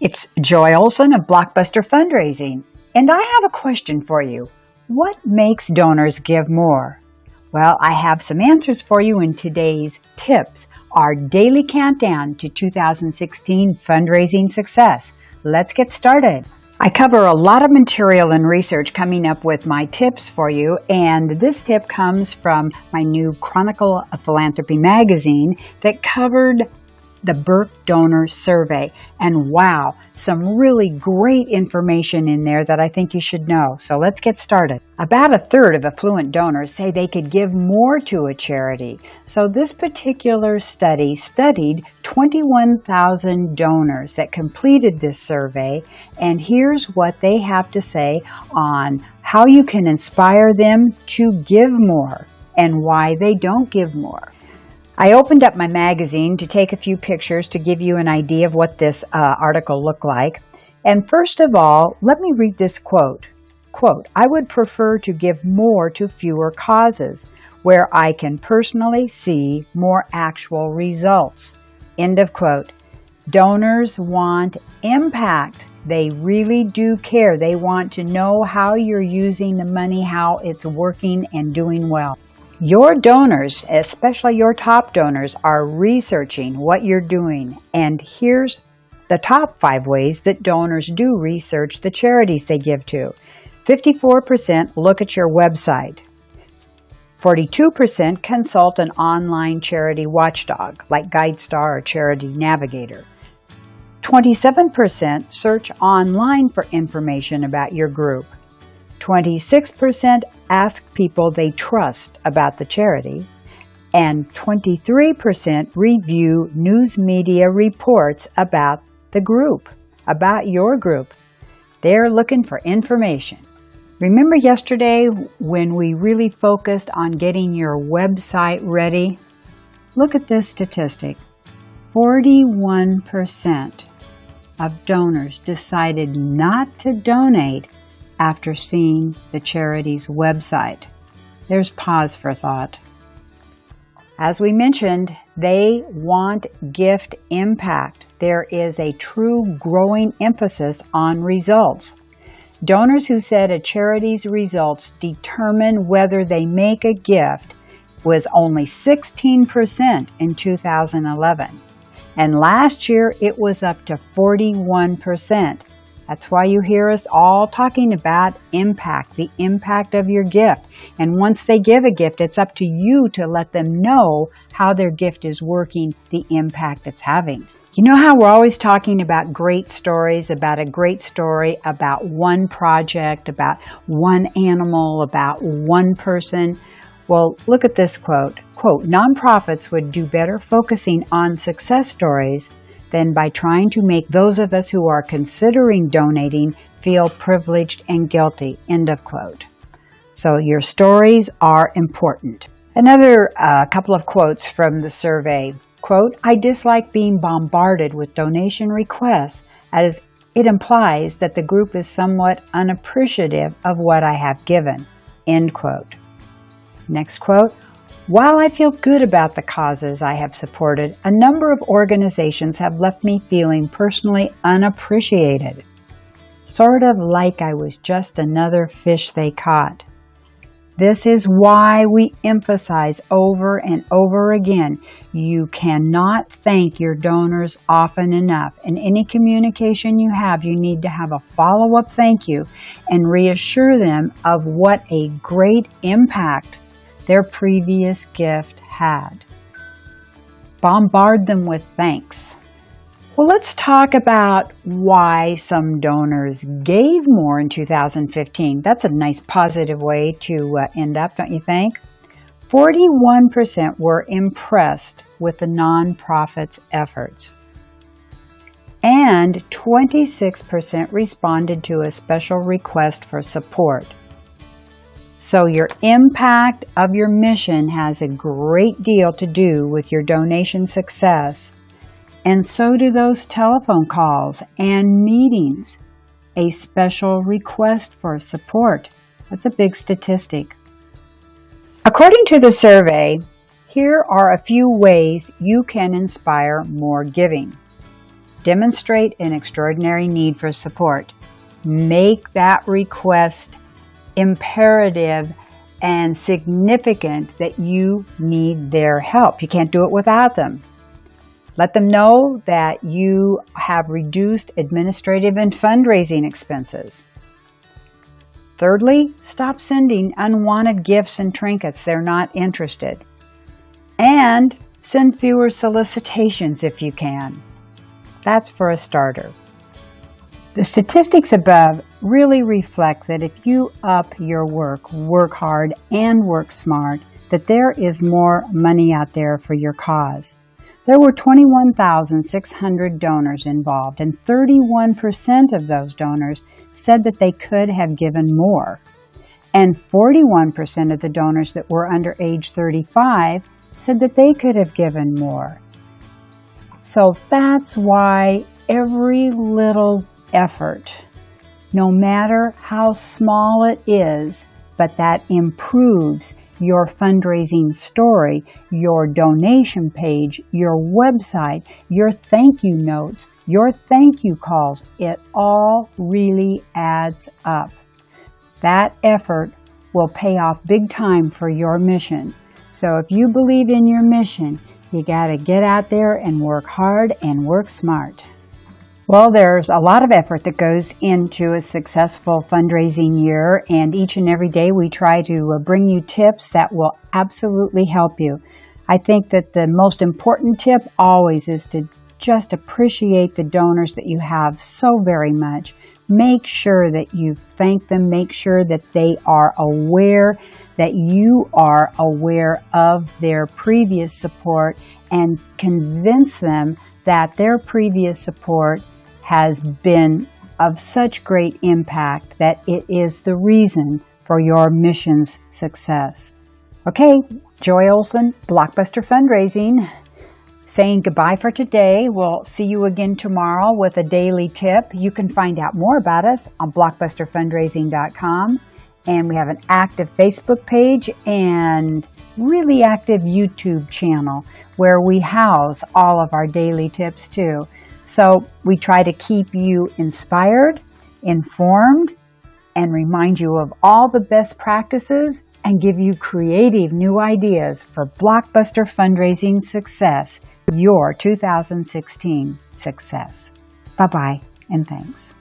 It's Joy Olson of BlockBuster Fundraising, and I have a question for you. What makes donors give more? Well, I have some answers for you in today's tips, our daily countdown to 2016 fundraising success. Let's get started. I cover a lot of material and research coming up with my tips for you, and this tip comes from my new Chronicle of Philanthropy magazine that covered the Burke Donor Survey. And wow, some really great information in there that I think you should know. So let's get started. About a third of affluent donors say they could give more to a charity. So this particular study studied 21,000 donors that completed this survey, and here's what they have to say on how you can inspire them to give more and why they don't give more. I opened up my magazine to take a few pictures to give you an idea of what this article looked like. And first of all, let me read this quote. Quote, "I would prefer to give more to fewer causes where I can personally see more actual results." End of quote. Donors want impact. They really do care. They want to know how you're using the money, how it's working and doing well. Your donors, especially your top donors, are researching what you're doing. And here's the top 5 ways that donors do research the charities they give to. 54% look at your website. 42% consult an online charity watchdog like GuideStar or Charity Navigator. 27% search online for information about your group. 26% ask people they trust about the charity, and 23% review news media reports about the group, about your group. They're looking for information. Remember yesterday when we really focused on getting your website ready? Look at this statistic. 41% of donors decided not to donate after seeing the charity's website. There's pause for thought. As we mentioned, they want gift impact. There is a true growing emphasis on results. Donors who said a charity's results determine whether they make a gift was only 16% in 2011. And last year it was up to 41%. That's why you hear us all talking about impact, the impact of your gift. And once they give a gift, it's up to you to let them know how their gift is working, the impact it's having. You know how we're always talking about great stories, about a great story, about one project, about one animal, about one person? Well, look at this quote. Quote, "Nonprofits would do better focusing on success stories than by trying to make those of us who are considering donating feel privileged and guilty." End of quote. So your stories are important. Another couple of quotes from the survey. Quote, "I dislike being bombarded with donation requests as it implies that the group is somewhat unappreciative of what I have given." End quote. Next quote, "While I feel good about the causes I have supported, a number of organizations have left me feeling personally unappreciated, sort of like I was just another fish they caught." This is why we emphasize over and over again, you cannot thank your donors often enough. In any communication you have, you need to have a follow-up thank you and reassure them of what a great impact their previous gift had. Bombard them with thanks. Well, let's talk about why some donors gave more in 2015. That's a nice positive way to end up, don't you think? 41% were impressed with the nonprofit's efforts, and 26% responded to a special request for support. So your impact of your mission has a great deal to do with your donation success, and so do those telephone calls and meetings. A special request for support. That's a big statistic. According to the survey, here are a few ways you can inspire more giving. Demonstrate an extraordinary need for support. Make that request imperative and significant that you need their help. You can't do it without them. Let them know that you have reduced administrative and fundraising expenses. Thirdly, stop sending unwanted gifts and trinkets. They're not interested. And send fewer solicitations if you can. That's for a starter. The statistics above really reflect that if you up your work hard, and work smart, that there is more money out there for your cause. There were 21,600 donors involved, and 31% of those donors said that they could have given more. And 41% of the donors that were under age 35 said that they could have given more. So that's why every little effort, no matter how small it is, but that improves your fundraising story, your donation page, your website, your thank you notes, your thank you calls, it all really adds up. That effort will pay off big time for your mission. So if you believe in your mission, you got to get out there and work hard and work smart. Well, there's a lot of effort that goes into a successful fundraising year, and each and every day we try to bring you tips that will absolutely help you. I think that the most important tip always is to just appreciate the donors that you have so very much. Make sure that you thank them. Make sure that they are aware that you are aware of their previous support, and convince them that their previous support has been of such great impact that it is the reason for your mission's success. Okay, Joy Olson, BlockBuster Fundraising, saying goodbye for today. We'll see you again tomorrow with a daily tip. You can find out more about us on BlockBusterFundraising.com. And we have an active Facebook page and really active YouTube channel where we house all of our daily tips too. So we try to keep you inspired, informed, and remind you of all the best practices and give you creative new ideas for BlockBuster Fundraising success, your 2016 success. Bye-bye and thanks.